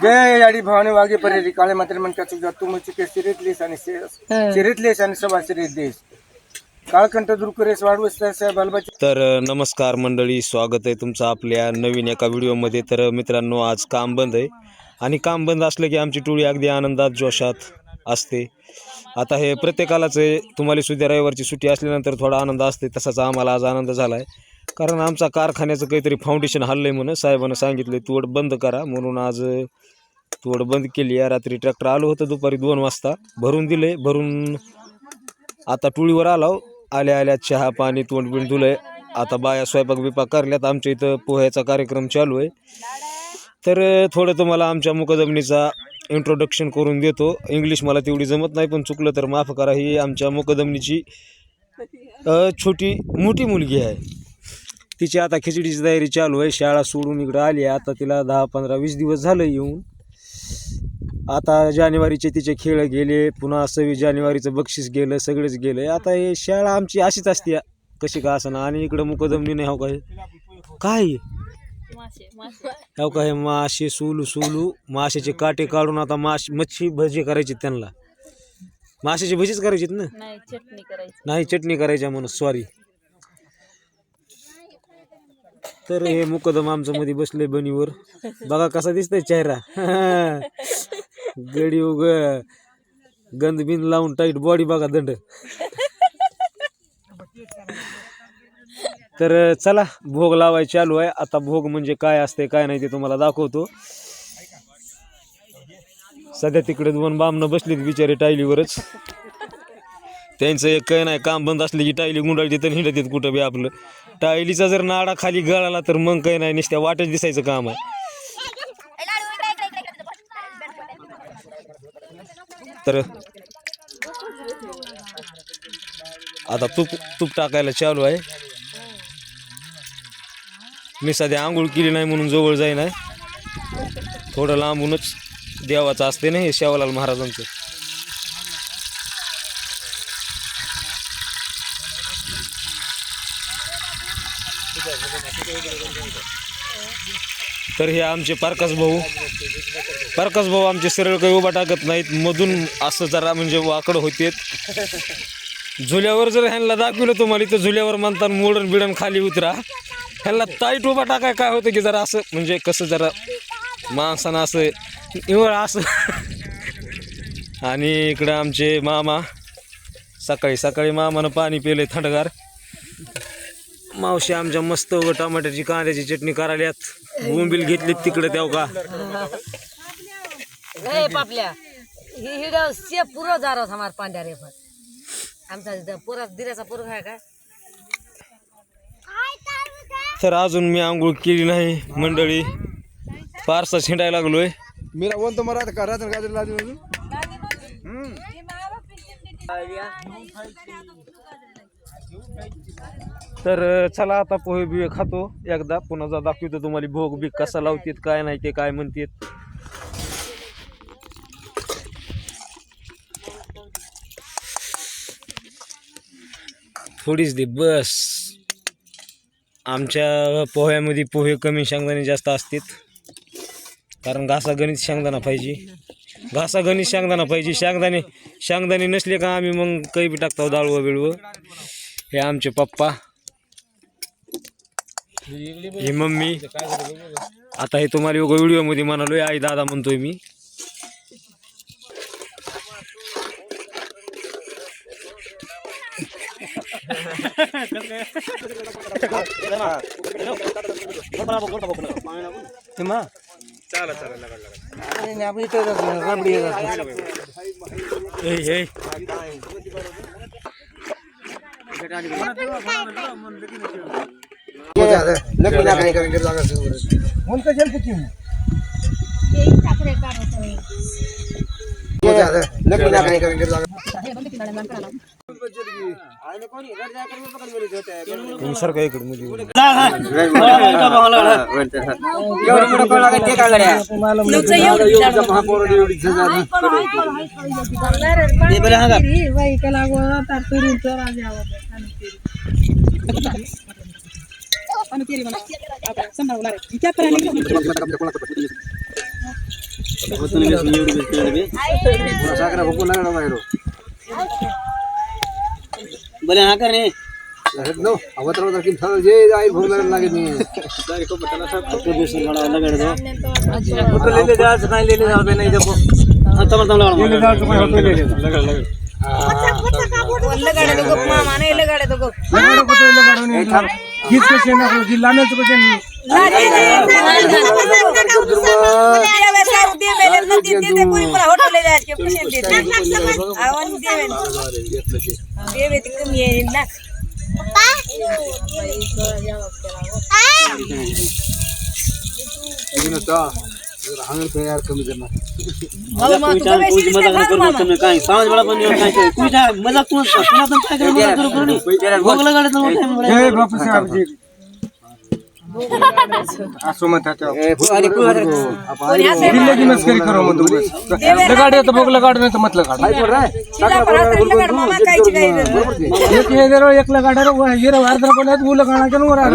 जय आडी भवानी वागे परेरी काळे मात्र म्हणतात तुझ्या तू मुचिके सिरीतलीस आणि सिरीतलीस आणि सभा सिरीत देश काळकंठ दूर करेस वाढवस बालबाची. तर नमस्कार मंडळी, स्वागत आहे तुमचं आपल्या नवीन एका व्हिडिओमध्ये. तर मित्रांनो, आज काम बंद आहे आणि काम बंद असलं की आमची टोळी अगदी आनंदात जोशात असते. आता हे प्रत्येकालाच आहे, तुम्हाला सुद्धा रविवारची सुट्टी असल्यानंतर थोडा आनंद असते. तसाच आम्हाला आज आनंद झाला आहे, कारण आमचा कारखान्याचं काहीतरी फाउंडेशन हल्लं आहे म्हणून साहेबांना सांगितलं तोड बंद करा, म्हणून आज तोड बंद केली आहे. रात्री ट्रॅक्टर आलो होतं दुपारी 2 वाजता, भरून दिले. भरून आता टोळीवर आलो, आल्या आल्या चहा पाणी तोंड बिंड धुलंय. आता बाया स्वयंपाक बिपाक करल्यात. आमच्या इथं पोह्याचा कार्यक्रम चालू आहे. तर थोडं तुम्हाला आमच्या मुकदमनीचा इंट्रोडक्शन करून देतो. इंग्लिश मला तेवढी जमत नाही, पण चुकलं तर माफ करा. ही आमच्या मुकदमनीची मोठी मुलगी आहे. तिची आता खिचडीची तयारी चालू आहे. शाळा सोडून इकडं आली आहे. आता तिला 10, 15, 20 दिवस झालं येऊन. आता जानेवारीचे तिचे खेळ गेले, पुन्हा 26 जानेवारीचं बक्षीस गेलं, सगळंच गेलं. आता हे शाळा आमची अशीच असते कशी का असं ना. आणि इकडं मुकदमनी नाही हो काय हो काय मासे सोलू माशाचे काटे काढून आता मच्छी भजी करायची त्यांना. माशाची भजीच करायचीत ना, नाही चटणी करायच्या म्हणून, सॉरी. तर हे मुकदम आमचं मध्ये बसले बनीवर. बघा कसा दिसतंय चेहरा. गडी उग गंध बिन लावून टाईट बॉडी बघा दंड. तर चला, भोग लावायला चालू आहे. आता भोग म्हणजे काय असते काय नाही ते तुम्हाला दाखवतो. सध्या तिकडे 2 बामणं बसलीत बिचारे टायलीवरच. त्यांचं एक काही नाही, काम बंद असले की टायली गुंडाळते तर हिंडत येत कुठं बी. आपलं टायलीचा जर नाडा खाली गळाला तर मग काही नाही, नुसत्या वाटच दिसायचं काम आहे. तर आता तूप टाकायला चालू आहे. मी सध्या आंघोळ केली नाही म्हणून जवळ जाई नाही, थोडं लांबूनच देवाचं असते ना हे शेवालाल महाराजांचं. तर हे आमचे पारकास भाऊ आमचे सरळ काही उभा टाकत नाहीत, मधून असं जरा म्हणजे वाकडं होते. झुल्यावर जर ह्यांना दाखवलं तुम्हाला, तर झुल्यावर म्हणतात मोडन बिडन खाली उतरा. ह्यांना ताईट उभा टाकाय काय होतं की जरा असं म्हणजे कसं जरा माणसानं असं निवळ असं. आणि इकडं आमचे मामा सकाळी मामानं पाणी पिले थंडगार. मावशी आमच्या मस्त टमाट्याची कांद्याची चटणी करायल्यात. बोंबील घेतली तिकडे तेव का पापल्या ही पुरं जारो हमार पांड्या रे. आमचा पुरा दिराचा पोरगा आहे का. तर अजून मी आंघोळ केली नाही मंडळी, फारसा छिंडायला लागलोय. तर चला आता पोहे बिहे खातो एकदा, पुन्हा दाखवतो तुम्हाला भोग बी कसा लावतात काय नाही ते काय म्हणतात. थोडीच दे बस. आमच्या पोह्यामध्ये पोहे कमी, शेंगदाणे जास्त असतात, कारण घासागणित शेंगदाणा पाहिजे. शेंगदाणे नसले का आम्ही मग काही बी टाकतो, डाळवं बिळवं. हे आमचे पप्पा, ही मम्मी. आता हे तुम्हाला व्हिडिओमध्ये म्हणालोय आई दादा म्हणतोय मी. सर काय इकडे मुली बोले हाँ करने नो अवतर उधर की था ये आई भूल लगे नहीं सारे को पता ना सब तो देश लड़ा लगा दो फोटो ले जा नहीं ले जा बे नहीं देखो हां तम तम लगा ले जा तो कोई फोटो ले लगा लगा लगाड़े तो मामा ने लगाड़े तो लगाड़ो को तो लगाड़ो नहीं खींच के से ना जिला में तो कुछ यार कमी करना समझ बड़ा बन मजाक बापू साहब जी असो मत दिल्ली की मस्करी करो मत लगाड़े तो भोग लगाड़ नहीं तो मत लगाड़ एक लगाड़ा रो ये रो हर तरफ बोले वो लगाना क्यों हो रहा है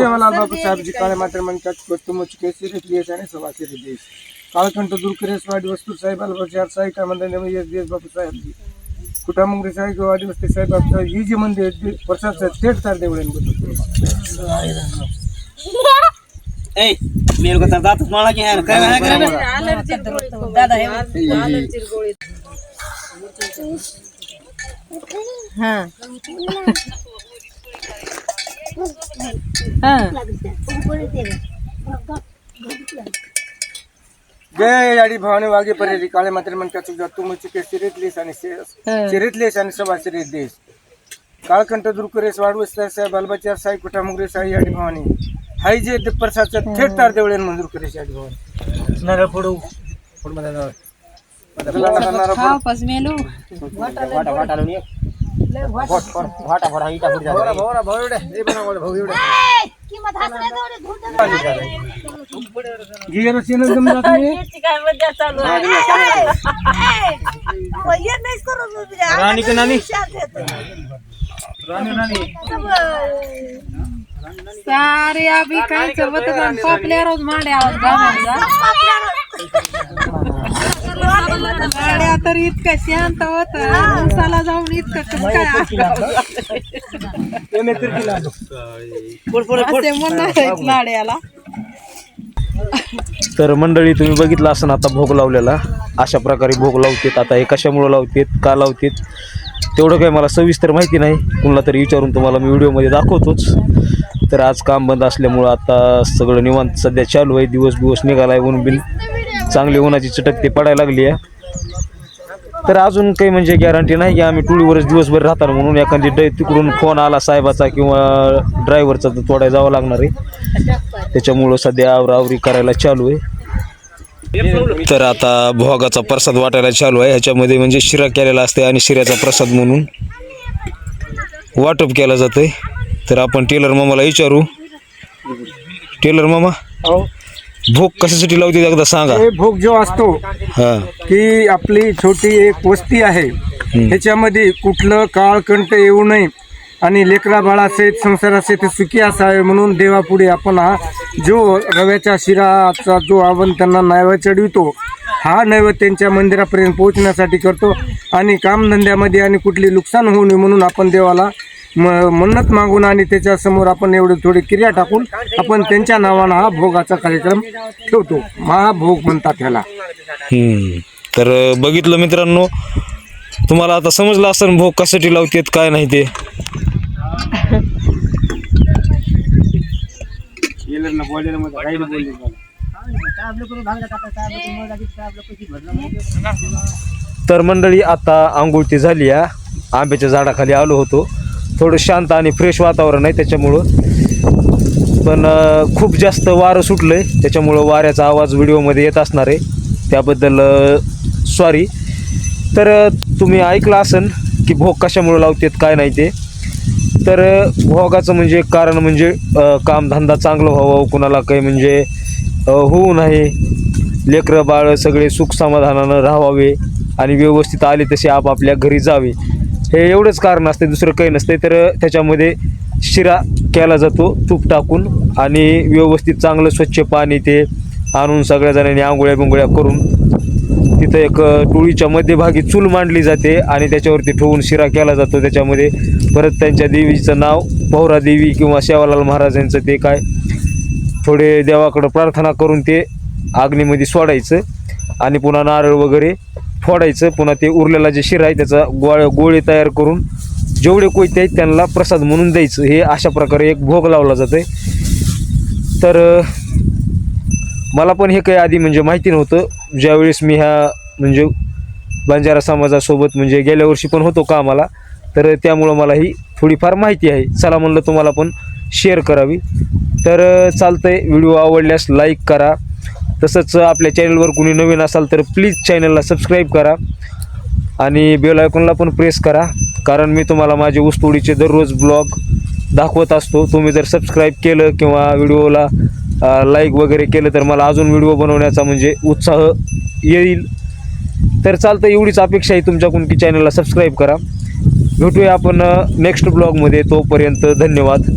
वाला बापू साहब जी काळे मात्र मन का वस्तु मुझ के सिर लिए जाने सवा के देश काळकंठ दूर करे स्वाद वस्तू साहेब अलवर साई का मंदिर में ये देश बापू साहेब जी कुटामुंगरी साई को आदिवासी साहेब बापू ही जी मंदिर प्रसाद से स्टेट तार देवळे ए मेरे को तर दात माला की है काय है दादा हे अलर्जी गोळी हां जय आडी भवानी वागे परेरी काळे मात्र मन का चुका तू मुझे के सिरीतलीस आणि सभा सिरीत देश काळकंठ दूर करे वाढवस साहेब बालबच्चा साई कुटामुंगरी साई आडी भवानी हाय जे प्रसादचा थेट तार देवळे मंजूर करे आडी भवानी नारळ फोडू फोड मध्ये नारळ खाव पस मेलू वाटा लोनी वाट वाटा फडा इटा फुट जा भोरा भोरडे ए बना बोले भोगीडे किंमत हसले दोरे धुंड गियर सीन जम जाते काय मजा चालू आहे ये नाही करू राणी के नानी सारे अभी काय चलवत पॉपलेर रोज मांडे आवाज गावाला गाड्या तर इतकं शांत होत उसाला जाऊन इतकं काय म्हणणार लाड्याला. तर मंडळी तुम्ही बघितलं असं आता भोग लावलेला अशा प्रकारे भोग लावतात. आता हे कशामुळे लावतात का लावतात तेवढं काही मला सविस्तर माहिती नाही, कुणाला तरी विचारून तुम्हाला मी व्हिडिओमध्ये दाखवतोच. तर आज काम बंद असल्यामुळं आता सगळं निवांत सध्या चालू आहे. दिवस निघाला आहे, ऊन बिन चांगली उन्हाची चटक ते पडायला लागली आहे. तर अजून काही म्हणजे गॅरंटी नाही की आम्ही टोळीवरच दिवसभर राहणार म्हणून. एखादी तिकडून फोन आला साहेबाचा किंवा ड्रायव्हरचा तर थोडा जावं लागणार आहे, त्याच्यामुळं सध्या आवरावरी करायला चालू आहे. तर आता भोगाचा प्रसाद वाटायला चालू आहे. ह्याच्यामध्ये म्हणजे शिरा केलेला असते आणि शिऱ्याचा प्रसाद म्हणून वाटप केला जातंय. तर आपण टेलर मामाला विचारू. टेलर मामा, भोग कशासाठी लावते एकदा सांगा. भोग जो असतो की आपली छोटी एक वस्ती आहे, ह्याच्यामध्ये कुठलं काळकंठ येऊ नये आणि लेकरा बाळासहित संसारासहित सुखी असावे म्हणून देवापुढे आपण हा जो रव्याच्या शिराचा जो आपण त्यांना नैवेद्य चढवितो, हा नैवेद्य त्यांच्या मंदिरापर्यंत पोहोचण्यासाठी करतो. आणि कामधंद्यामध्ये आणि कुठली नुकसान होऊ नये म्हणून आपण देवाला मन्नत मागून आणि त्याच्यासमोर आपण एवढे थोडी क्रिया टाकून आपण त्यांच्या नावानं हा भोगाचा कार्यक्रम ठेवतो. महाभोग म्हणतात ह्याला. तर बघितलं मित्रांनो, तुम्हाला आता समजलं असं भोग कशासाठी लावतात काय नाही ते. तर मंडळी आता आंघोळ ती झाली आहे. आंब्याच्या झाडाखाली आलो होतो. थोडं शांत आणि फ्रेश वातावरण आहे त्याच्यामुळं, पण खूप जास्त वारं सुटलं आहे त्याच्यामुळं वाऱ्याचा आवाज व्हिडिओमध्ये येत असणार आहे, त्याबद्दल सॉरी. तर तुम्ही ऐकलं असन की भोग कशामुळं लावतात काय नाही ते. तर भोगाचं म्हणजे कारण म्हणजे कामधंदा चांगलं व्हावं, कुणाला काही म्हणजे होऊ नये, लेकरं बाळ सगळे सुख समाधानानं राहावे आणि व्यवस्थित आले तसे आपापल्या घरी जावे, हे एवढंच कारण असते, दुसरं काही नसते. तर त्याच्यामध्ये शिरा केला जातो तूप टाकून आणि व्यवस्थित चांगलं स्वच्छ पाणी ते आणून सगळ्या जणांनी आंघोळ्या बिंगोळ्या करून तिथं एक टोळीच्या मध्यभागी चूल मांडली जाते आणि त्याच्यावरती ठेवून शिरा केला जातो. त्याच्यामध्ये परत त्यांच्या देवीचं नाव पौरा देवी किंवा सेवालाल महाराजांचं ते काय थोडे देवाकडं प्रार्थना करून ते अग्नीमध्ये सोडायचं आणि पुन्हा नारळ वगैरे फोडायचं. पुन्हा ते उरलेला जे शिरा आहे त्याचा गोळे तयार करून जेवढे कोयते आहेत त्यांना प्रसाद म्हणून द्यायचं. हे अशा प्रकारे एक भोग लावला जातो आहे. तर मला पण हे काही आधी म्हणजे माहिती नव्हतं. ज्यावेळेस मी ह्या म्हणजे बंजारा समाजासोबत म्हणजे गेल्या वर्षी पण होतो कामाला, तर त्यामुळं मला ही थोडीफार माहिती आहे. चला म्हणलं तुम्हाला पण शेअर करावी. तर चालतंय, व्हिडिओ आवडल्यास लाईक करा. तसंच आपल्या चॅनलवर कोणी नवीन असाल तर प्लीज चॅनलला सबस्क्राईब करा आणि बेल आयकॉनला पण प्रेस करा, कारण मी तुम्हाला माझे ऊसतोडीचे दररोज ब्लॉग दाखवत असतो. तुम्ही जर सबस्क्राईब केलं किंवा व्हिडिओला लाईक वगैरे केलं तर मला अजून व्हिडिओ बनवण्याचा म्हणजे उत्साह येईल. तर चालतं, एवढीच अपेक्षा आहे तुमच्याकडून की चॅनलला सबस्क्राईब करा. भेटूया आपण नेक्स्ट ब्लॉगमध्ये. तोपर्यंत धन्यवाद.